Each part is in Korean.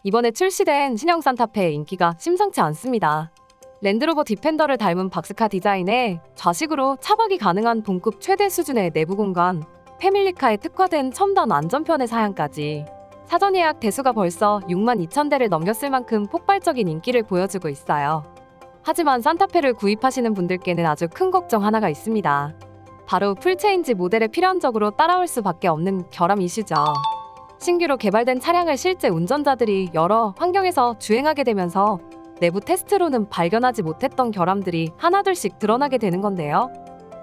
이번에 출시된 신형 산타페의 인기가 심상치 않습니다. 랜드로버 디펜더를 닮은 박스카 디자인에 좌식으로 차박이 가능한 동급 최대 수준의 내부 공간, 패밀리카에 특화된 첨단 안전편의 사양까지 사전 예약 대수가 벌써 62,000대를 넘겼을 만큼 폭발적인 인기를 보여주고 있어요. 하지만 산타페를 구입하시는 분들께는 아주 큰 걱정 하나가 있습니다. 바로 풀체인지 모델에 필연적으로 따라올 수밖에 없는 결함 이슈죠. 신규로 개발된 차량을 실제 운전자들이 여러 환경에서 주행하게 되면서 내부 테스트로는 발견하지 못했던 결함들이 하나둘씩 드러나게 되는 건데요.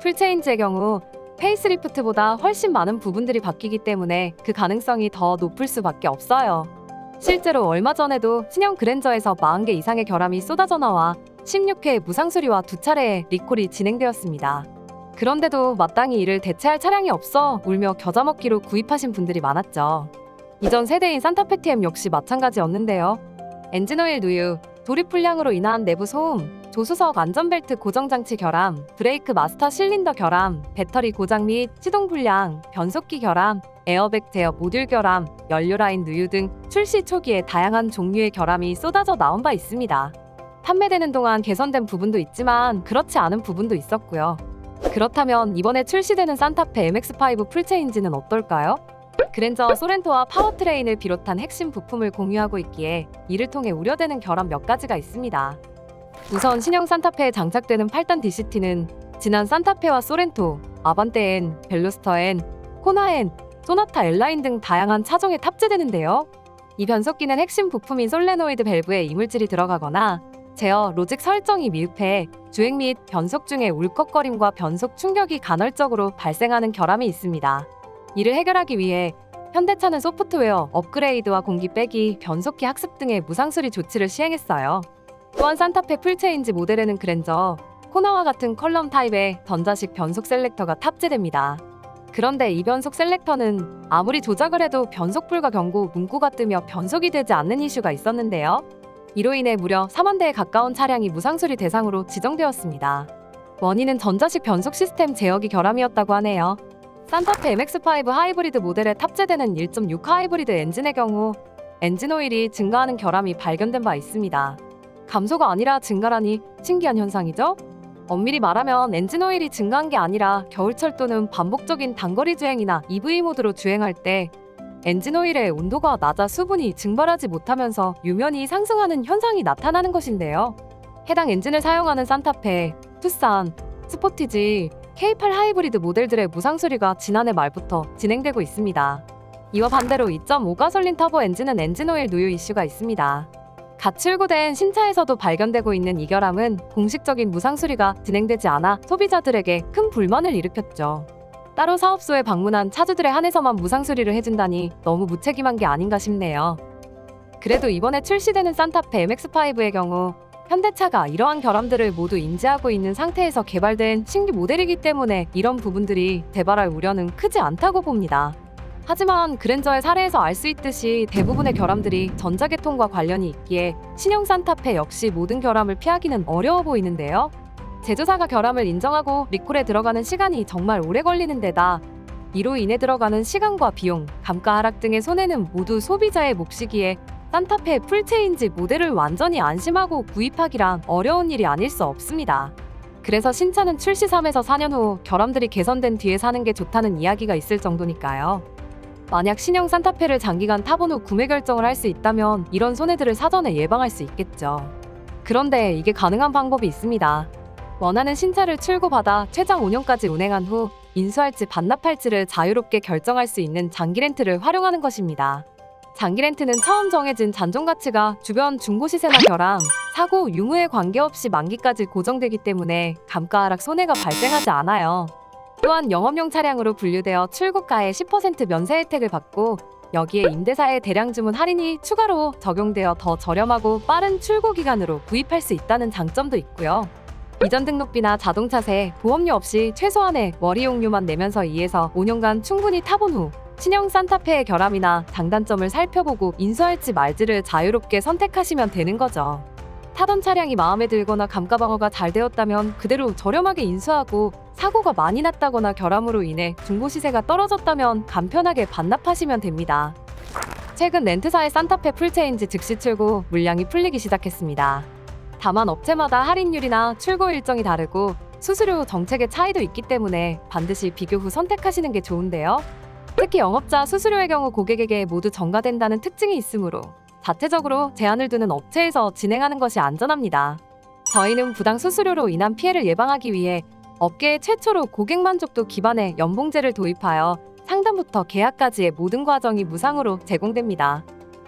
풀체인지의 경우 페이스리프트보다 훨씬 많은 부분들이 바뀌기 때문에 그 가능성이 더 높을 수밖에 없어요. 실제로 얼마 전에도 신형 그랜저에서 40개 이상의 결함이 쏟아져 나와 16회 무상수리와 2차례의 리콜이 진행되었습니다. 그런데도 마땅히 이를 대체할 차량이 없어 울며 겨자 먹기로 구입하신 분들이 많았죠. 이전 세대인 산타페 TM 역시 마찬가지였는데요. 엔진오일 누유, 조립 불량으로 인한 내부 소음, 조수석 안전벨트 고정장치 결함, 브레이크 마스터 실린더 결함, 배터리 고장 및 시동 불량, 변속기 결함, 에어백 제어 모듈 결함, 연료 라인 누유 등 출시 초기에 다양한 종류의 결함이 쏟아져 나온 바 있습니다. 판매되는 동안 개선된 부분도 있지만 그렇지 않은 부분도 있었고요. 그렇다면 이번에 출시되는 산타페 MX-5 풀체인지는 어떨까요? 그랜저 소렌토와 파워트레인을 비롯한 핵심 부품을 공유하고 있기에 이를 통해 우려되는 결함 몇 가지가 있습니다. 우선 신형 산타페에 장착되는 8단 DCT는 지난 산타페와 소렌토, 아반떼 N, 벨로스터 N, 코나 N, 소나타 L라인 등 다양한 차종에 탑재되는데요. 이 변속기는 핵심 부품인 솔레노이드 밸브에 이물질이 들어가거나 제어, 로직 설정이 미흡해 주행 및 변속 중에 울컥거림과 변속 충격이 간헐적으로 발생하는 결함이 있습니다. 이를 해결하기 위해 현대차는 소프트웨어 업그레이드와 공기 빼기, 변속기 학습 등의 무상수리 조치를 시행했어요. 또한 산타페 풀체인지 모델에는 그랜저, 코나와 같은 컬럼 타입의 전자식 변속 셀렉터가 탑재됩니다. 그런데 이 변속 셀렉터는 아무리 조작을 해도 변속 불가 경고 문구가 뜨며 변속이 되지 않는 이슈가 있었는데요. 이로 인해 무려 4만 대에 가까운 차량이 무상수리 대상으로 지정되었습니다. 원인은 전자식 변속 시스템 제어기 결함이었다고 하네요. 산타페 MX-5 하이브리드 모델에 탑재되는 1.6 하이브리드 엔진의 경우 엔진 오일이 증가하는 결함이 발견된 바 있습니다. 감소가 아니라 증가라니 신기한 현상이죠? 엄밀히 말하면 엔진 오일이 증가한 게 아니라 겨울철 또는 반복적인 단거리 주행이나 EV 모드로 주행할 때 엔진 오일의 온도가 낮아 수분이 증발하지 못하면서 유면이 상승하는 현상이 나타나는 것인데요. 해당 엔진을 사용하는 산타페, 투싼, 스포티지, K8 하이브리드 모델들의 무상수리가 지난해 말부터 진행되고 있습니다. 이와 반대로 2.5 가솔린 터보 엔진은 엔진오일 누유 이슈가 있습니다. 갓 출고된 신차에서도 발견되고 있는 이 결함은 공식적인 무상수리가 진행되지 않아 소비자들에게 큰 불만을 일으켰죠. 따로 사업소에 방문한 차주들에 한해서만 무상수리를 해준다니 너무 무책임한 게 아닌가 싶네요. 그래도 이번에 출시되는 산타페 MX-5의 경우 현대차가 이러한 결함들을 모두 인지하고 있는 상태에서 개발된 신규 모델이기 때문에 이런 부분들이 대발할 우려는 크지 않다고 봅니다. 하지만 그랜저의 사례에서 알 수 있듯이 대부분의 결함들이 전자계통과 관련이 있기에 신형 산타페 역시 모든 결함을 피하기는 어려워 보이는데요. 제조사가 결함을 인정하고 리콜에 들어가는 시간이 정말 오래 걸리는 데다 이로 인해 들어가는 시간과 비용, 감가 하락 등의 손해는 모두 소비자의 몫이기에 산타페 풀체인지 모델을 완전히 안심하고 구입하기란 어려운 일이 아닐 수 없습니다. 그래서 신차는 출시 3에서 4년 후 결함들이 개선된 뒤에 사는 게 좋다는 이야기가 있을 정도니까요. 만약 신형 산타페를 장기간 타본 후 구매 결정을 할 수 있다면 이런 손해들을 사전에 예방할 수 있겠죠. 그런데 이게 가능한 방법이 있습니다. 원하는 신차를 출고받아 최장 5년까지 운행한 후 인수할지 반납할지를 자유롭게 결정할 수 있는 장기 렌트를 활용하는 것입니다. 장기 렌트는 처음 정해진 잔존 가치가 주변 중고 시세나 결함, 사고, 유무에 관계없이 만기까지 고정되기 때문에 감가 하락 손해가 발생하지 않아요. 또한 영업용 차량으로 분류되어 출고가의 10% 면세 혜택을 받고 여기에 임대사의 대량 주문 할인이 추가로 적용되어 더 저렴하고 빠른 출고 기간으로 구입할 수 있다는 장점도 있고요. 이전 등록비나 자동차세, 보험료 없이 최소한의 월 이용료만 내면서 2에서 5년간 충분히 타본 후 신형 산타페의 결함이나 장단점을 살펴보고 인수할지 말지를 자유롭게 선택하시면 되는 거죠. 타던 차량이 마음에 들거나 감가 방어가 잘 되었다면 그대로 저렴하게 인수하고 사고가 많이 났다거나 결함으로 인해 중고 시세가 떨어졌다면 간편하게 반납하시면 됩니다. 최근 렌트사의 산타페 풀체인지 즉시 출고 물량이 풀리기 시작했습니다. 다만 업체마다 할인율이나 출고 일정이 다르고 수수료 정책의 차이도 있기 때문에 반드시 비교 후 선택하시는 게 좋은데요. 특히 영업자 수수료의 경우 고객에게 모두 전가된다는 특징이 있으므로 자체적으로 제한을 두는 업체에서 진행하는 것이 안전합니다. 저희는 부당 수수료로 인한 피해를 예방하기 위해 업계의 최초로 고객 만족도 기반의 연봉제를 도입하여 상담부터 계약까지의 모든 과정이 무상으로 제공됩니다.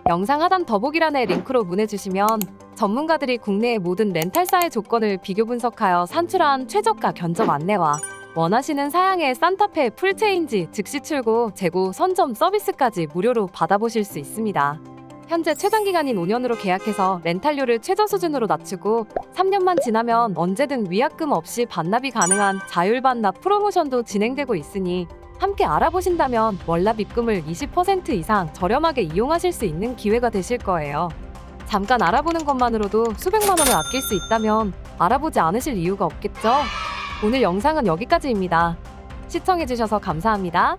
영상 하단 더보기란의 링크로 문의주시면 전문가들이 국내의 모든 렌탈사의 조건을 비교 분석하여 산출한 최저가 견적 안내와 원하시는 사양의 산타페 풀체인지 즉시 출고, 재고, 선점 서비스까지 무료로 받아보실 수 있습니다. 현재 최장기간인 5년으로 계약해서 렌탈료를 최저 수준으로 낮추고 3년만 지나면 언제든 위약금 없이 반납이 가능한 자율 반납 프로모션도 진행되고 있으니 함께 알아보신다면 월납 입금을 20% 이상 저렴하게 이용하실 수 있는 기회가 되실 거예요. 잠깐 알아보는 것만으로도 수백만 원을 아낄 수 있다면 알아보지 않으실 이유가 없겠죠? 오늘 영상은 여기까지입니다. 시청해주셔서 감사합니다.